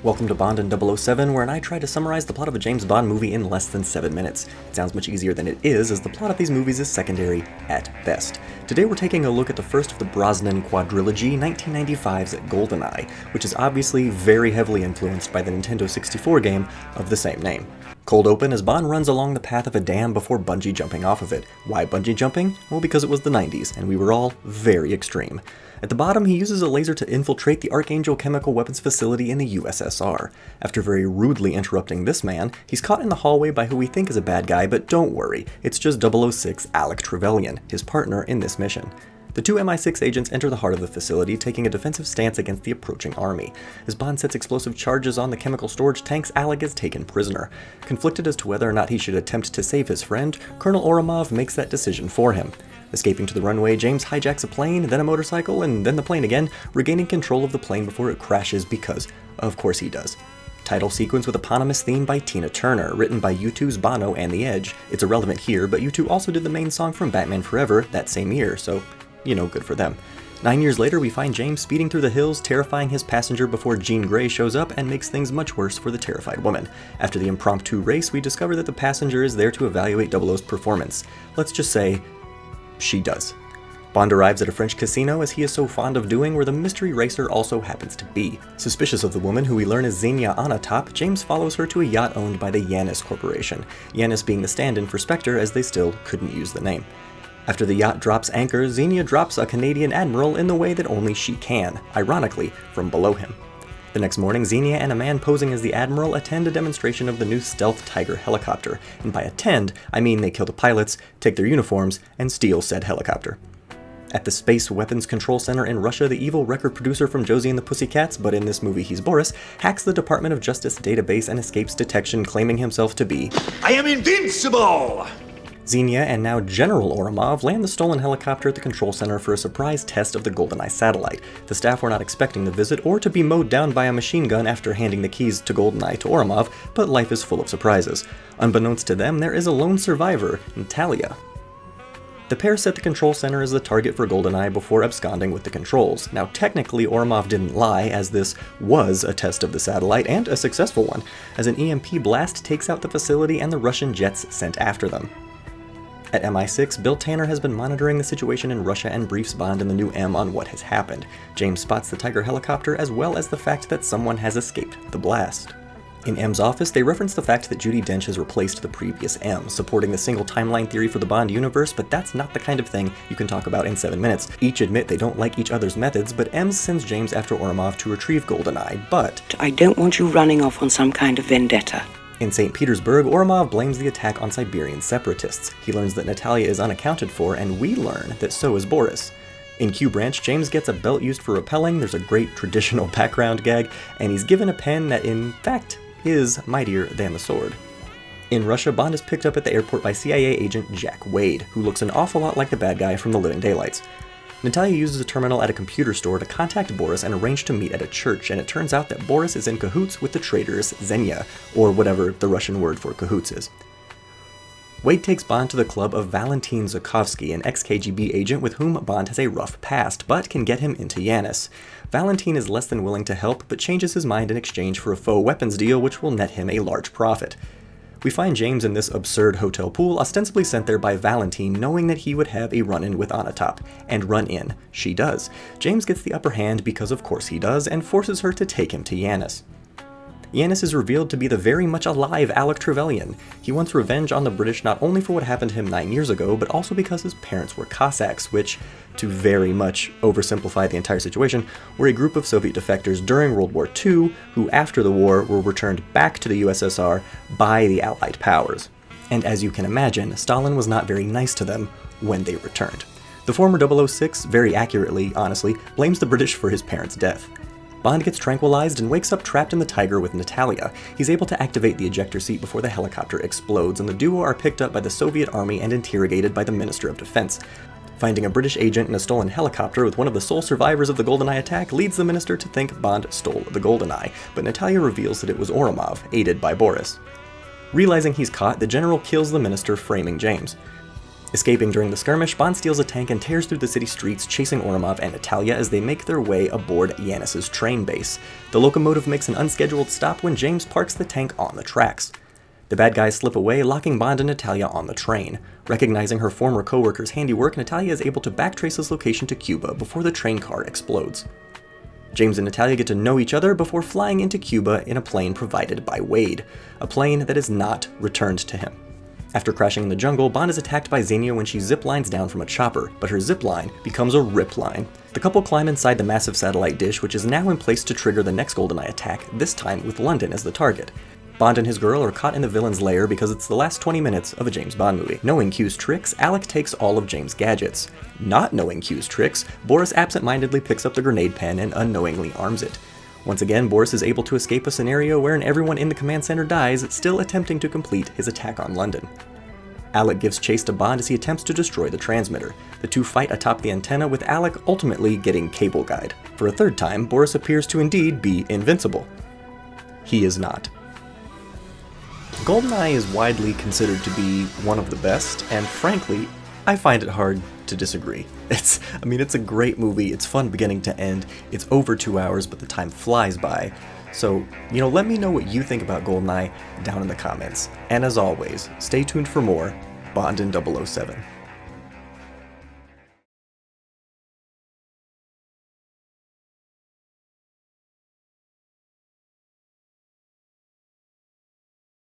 Welcome to Bond and 007, wherein I try to summarize the plot of a James Bond movie in less than 7 minutes. It sounds much easier than it is, as the plot of these movies is secondary at best. Today we're taking a look at the first of the Brosnan quadrilogy, 1995's GoldenEye, which is obviously very heavily influenced by the Nintendo 64 game of the same name. Cold open as Bond runs along the path of a dam before bungee jumping off of it. Why bungee jumping? Well, because it was the 90s, and we were all very extreme. At the bottom, he uses a laser to infiltrate the Archangel chemical weapons facility in the USSR. After very rudely interrupting this man, he's caught in the hallway by who we think is a bad guy, but don't worry, it's just 006 Alec Trevelyan, his partner in this mission. The two MI6 agents enter the heart of the facility, taking a defensive stance against the approaching army. As Bond sets explosive charges on the chemical storage tanks, Alec is taken prisoner. Conflicted as to whether or not he should attempt to save his friend, Colonel Ourumov makes that decision for him. Escaping to the runway, James hijacks a plane, then a motorcycle, and then the plane again, regaining control of the plane before it crashes because, of course he does. Title sequence with eponymous theme by Tina Turner, written by U2's Bono and The Edge. It's irrelevant here, but U2 also did the main song from Batman Forever that same year, so, you know, good for them. 9 years later, we find James speeding through the hills, terrifying his passenger before Jean Grey shows up and makes things much worse for the terrified woman. After the impromptu race, we discover that the passenger is there to evaluate 00's performance. Let's just say, she does. Bond arrives at a French casino, as he is so fond of doing, where the mystery racer also happens to be. Suspicious of the woman, who we learn is Xenia Onatopp, James follows her to a yacht owned by the Yanis Corporation, Yanis being the stand-in for Spectre, as they still couldn't use the name. After the yacht drops anchor, Xenia drops a Canadian admiral in the way that only she can, ironically, from below him. The next morning, Xenia and a man posing as the Admiral attend a demonstration of the new Stealth Tiger helicopter, and by attend, I mean they kill the pilots, take their uniforms, and steal said helicopter. At the Space Weapons Control Center in Russia, the evil record producer from Josie and the Pussycats, but in this movie he's Boris, hacks the Department of Justice database and escapes detection, claiming himself to be I am invincible! Xenia and now General Ourumov land the stolen helicopter at the control center for a surprise test of the GoldenEye satellite. The staff were not expecting the visit or to be mowed down by a machine gun after handing the keys to GoldenEye to Ourumov, but life is full of surprises. Unbeknownst to them, there is a lone survivor, Natalia. The pair set the control center as the target for GoldenEye before absconding with the controls. Now technically Ourumov didn't lie, as this was a test of the satellite, and a successful one, as an EMP blast takes out the facility and the Russian jets sent after them. At MI6, Bill Tanner has been monitoring the situation in Russia and briefs Bond and the new M on what has happened. James spots the Tiger helicopter as well as the fact that someone has escaped the blast. In M's office, they reference the fact that Judi Dench has replaced the previous M, supporting the single timeline theory for the Bond universe, but that's not the kind of thing you can talk about in 7 minutes. Each admit they don't like each other's methods, but M sends James after Ourumov to retrieve GoldenEye, but I don't want you running off on some kind of vendetta. in St. Petersburg, Ourumov blames the attack on Siberian separatists. He learns that Natalia is unaccounted for, and we learn that so is Boris. In Q Branch, James gets a belt used for rappelling, there's a great traditional background gag, and he's given a pen that in fact is mightier than the sword. In Russia, Bond is picked up at the airport by CIA agent Jack Wade, who looks an awful lot like the bad guy from The Living Daylights. Natalia uses a terminal at a computer store to contact Boris and arrange to meet at a church, and it turns out that Boris is in cahoots with the traitors Xenia, or whatever the Russian word for cahoots is. Wade takes Bond to the club of Valentin Zukovsky, an ex-KGB agent with whom Bond has a rough past, but can get him into Yanis. Valentin is less than willing to help, but changes his mind in exchange for a faux weapons deal which will net him a large profit. We find James in this absurd hotel pool, ostensibly sent there by Valentin, knowing that he would have a run-in with Onatopp. And run-in she does. James gets the upper hand because of course he does, and forces her to take him to Yanis. Yanis is revealed to be the very much alive Alec Trevelyan. He wants revenge on the British not only for what happened to him 9 years ago, but also because his parents were Cossacks, which, to very much oversimplify the entire situation, were a group of Soviet defectors during World War II who, after the war, were returned back to the USSR by the Allied powers. And as you can imagine, Stalin was not very nice to them when they returned. The former 006, very accurately, honestly, blames the British for his parents' death. Bond gets tranquilized and wakes up trapped in the Tiger with Natalia. He's able to activate the ejector seat before the helicopter explodes, and the duo are picked up by the Soviet army and interrogated by the Minister of Defense. Finding a British agent in a stolen helicopter with one of the sole survivors of the GoldenEye attack leads the minister to think Bond stole the GoldenEye, but Natalia reveals that it was Ourumov, aided by Boris. Realizing he's caught, the general kills the minister, framing James. Escaping during the skirmish, Bond steals a tank and tears through the city streets, chasing Ourumov and Natalia as they make their way aboard Yanis's train base. The locomotive makes an unscheduled stop when James parks the tank on the tracks. The bad guys slip away, locking Bond and Natalia on the train. Recognizing her former co-worker's handiwork, Natalia is able to backtrace his location to Cuba before the train car explodes. James and Natalia get to know each other before flying into Cuba in a plane provided by Wade, a plane that is not returned to him. After crashing in the jungle, Bond is attacked by Xenia when she ziplines down from a chopper, but her zipline becomes a ripline. The couple climb inside the massive satellite dish, which is now in place to trigger the next GoldenEye attack, this time with London as the target. Bond and his girl are caught in the villain's lair because it's the last 20 minutes of a James Bond movie. Knowing Q's tricks, Alec takes all of James' gadgets. Not knowing Q's tricks, Boris absent-mindedly picks up the grenade pen and unknowingly arms it. Once again, Boris is able to escape a scenario wherein everyone in the command center dies, still attempting to complete his attack on London. Alec gives chase to Bond as he attempts to destroy the transmitter. The two fight atop the antenna, with Alec ultimately getting cable guyed. For a third time, Boris appears to indeed be invincible. He is not. GoldenEye is widely considered to be one of the best, and frankly, I find it hard to disagree. It's a great movie, it's fun beginning to end, it's over 2 hours, but the time flies by. So, let me know what you think about GoldenEye down in the comments. And as always, stay tuned for more Bond in 007.